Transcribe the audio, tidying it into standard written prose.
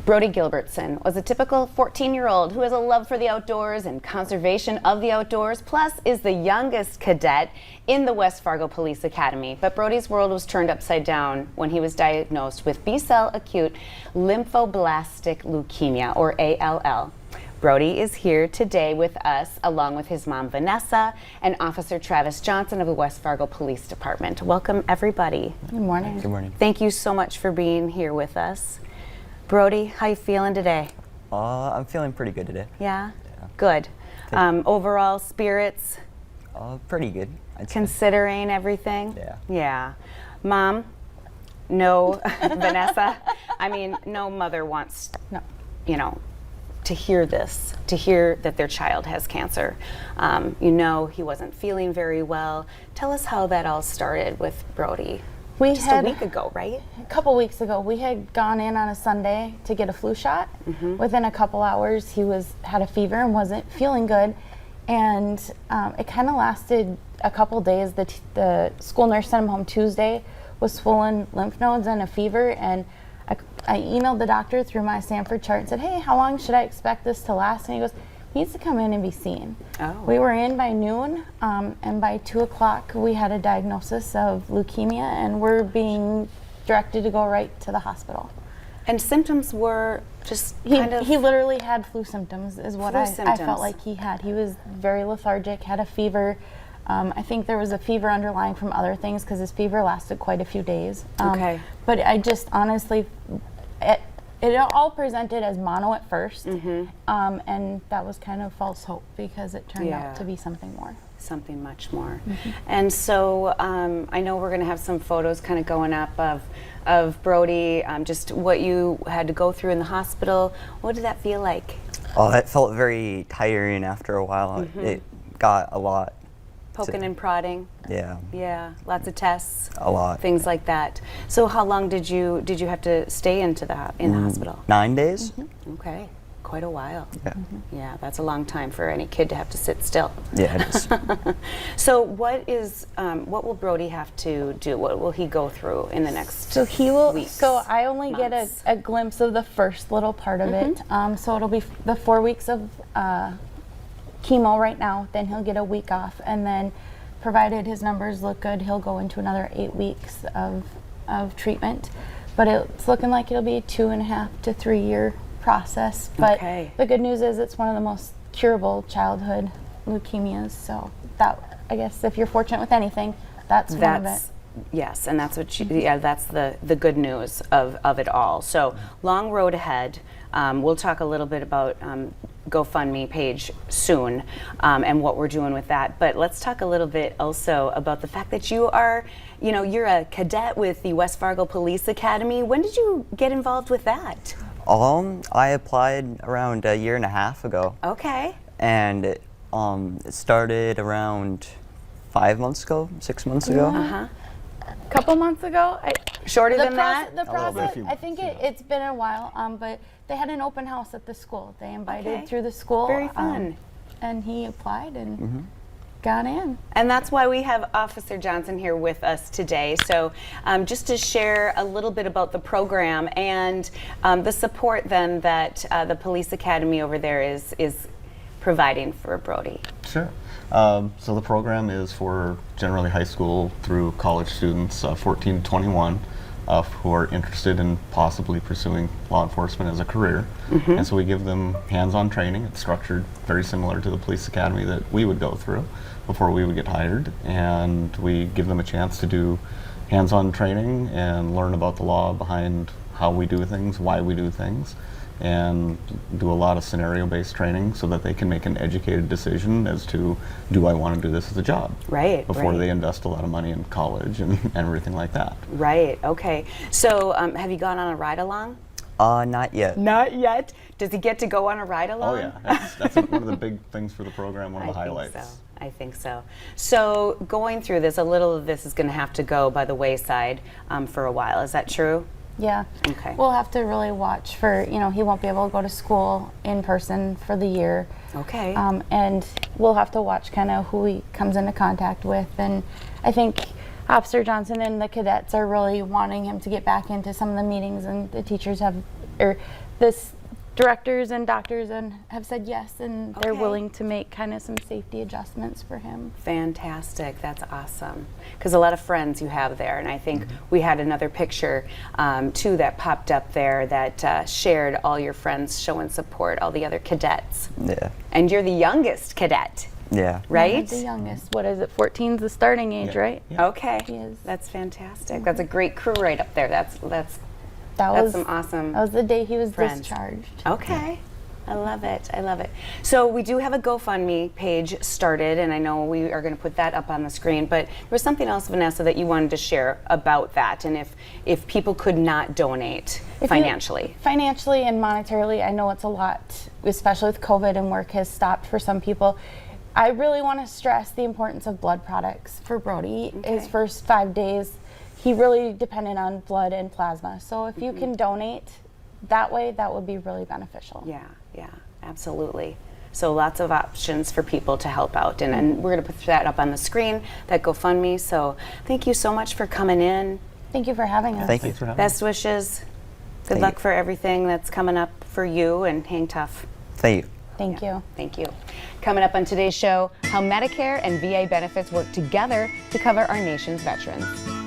Brodie Gilbertson was a typical 14-year-old who has a love for the outdoors and conservation of the outdoors, plus is the youngest cadet in the West Fargo Police Academy. But Brodie's world was turned upside down when he was diagnosed with B-cell acute lymphoblastic leukemia, or ALL. Brodie is here today with us, along with his mom, Vanessa, and Officer Travis Johnson of the West Fargo Police Department. Welcome, everybody. Good morning. Good morning. Thank you so much for being here with us. Brodie, how you feeling today? I'm feeling pretty good today. Yeah? Good. Overall spirits? Pretty good, I'd say. Considering everything? Yeah. Yeah. Mom? No. Vanessa? I mean, no mother wants, to hear this, to hear that their child has cancer. He wasn't feeling very well. Tell us how that all started with Brodie. Just a week ago, right? A couple weeks ago, we had gone in on a Sunday to get a flu shot. Within a couple hours, he had a fever and wasn't feeling good. And it kind of lasted a couple days. The school nurse sent him home Tuesday with swollen lymph nodes and a fever. And I emailed the doctor through my Sanford chart and said, hey, how long should I expect this to last? And he goes, he needs to come in and be seen. Oh. We were in by noon, and by 2 o'clock we had a diagnosis of leukemia, and we're being directed to go right to the hospital. And symptoms were just He literally had flu symptoms, is what I symptoms. felt like he had. He was very lethargic, had a fever. I think there was a fever underlying from other things because his fever lasted quite a few days. Okay. But I just honestly, it all presented as mono at first, and that was kind of false hope because it turned out to be something more. Something much more. And so I know we're going to have some photos kind of going up of Brodie, just what you had to go through in the hospital. What did that feel like? Oh, it felt very tiring after a while. It got a lot. Poking and prodding. Yeah. Yeah, lots of tests. A lot. Things like that. So how long did you have to stay in the hospital? 9 days. Okay, quite a while. Yeah. Yeah, that's a long time for any kid to have to sit still. Yeah, it is. So what will Brodie have to do? What will he go through in the next So he will. weeks, So I only months? get a glimpse of the first little part of it. So it'll be the 4 weeks of chemo right now. Then he'll get a week off, and then, provided his numbers look good, he'll go into another 8 weeks of treatment. But it's looking like it'll be a 2.5 to 3 year process. But the good news is it's one of the most curable childhood leukemias. So that, I guess, if you're fortunate with anything, that's one of it. Yes, and that's what that's the good news of it all. So long road ahead. We'll talk a little bit about GoFundMe page soon and what we're doing with that. But let's talk a little bit also about the fact that you're a cadet with the West Fargo Police Academy. When did you get involved with that? I applied around a year and a half ago. Okay. And it started around 5 months ago, 6 months ago. A couple months ago. Shorter than that? The process, I think it's been a while, but they had an open house at the school. They invited through the school. Very fun. And he applied and got in. And that's why we have Officer Johnson here with us today. So just to share a little bit about the program and the support then that the Police Academy over there is providing for Brodie. Sure. So the program is for generally high school through college students, 14 to 21, who are interested in possibly pursuing law enforcement as a career. And so we give them hands-on training. It's structured very similar to the police academy that we would go through before we would get hired. And we give them a chance to do hands-on training and learn about the law behind how we do things, why we do things, and do a lot of scenario-based training so that they can make an educated decision as to, do I want to do this as a job? Right. Before they invest a lot of money in college and everything like that. Right, okay. So have you gone on a ride-along? Not yet. Not yet? Does he get to go on a ride-along? Oh yeah, that's one of the big things for the program, one of the highlights. I think so. So going through this, a little of this is going to have to go by the wayside for a while. Is that true? Yeah. Okay. We'll have to really watch for, he won't be able to go to school in person for the year. Okay. And we'll have to watch kind of who he comes into contact with. And I think Officer Johnson and the cadets are really wanting him to get back into some of the meetings, and the teachers have or this directors and doctors and have said yes, and they're Okay. willing to make kind of some safety adjustments for him. Fantastic. That's awesome. Because a lot of friends you have there, and I think we had another picture too that popped up there that shared all your friends showing support, all the other cadets. Yeah. And you're the youngest cadet, Yeah. right? The youngest, what is it, 14 is the starting age, Yeah. right? Yeah. Okay. He is. That's fantastic. That's a great crew right up there. That's That That's was some awesome That was the day he was friends. discharged. Okay. I love it. I love it. So we do have a GoFundMe page started, and I know we are going to put that up on the screen, but there was something else, Vanessa, that you wanted to share about that, and if people could not donate financially. Financially and monetarily, I know it's a lot, especially with COVID and work has stopped for some people. I really want to stress the importance of blood products for Brodie. His Okay. first 5 days, he really depended on blood and plasma. So if you can donate that way, that would be really beneficial. Yeah, absolutely. So lots of options for people to help out, and we're going to put that up on the screen, that GoFundMe. So thank you so much for coming in. Thank you for having us. Thank you. Thanks for having Best wishes. Good Thank luck you. for everything that's coming up for you, and hang tough. Thank you. Thank you. Thank you. Coming up on today's show, how Medicare and VA benefits work together to cover our nation's veterans.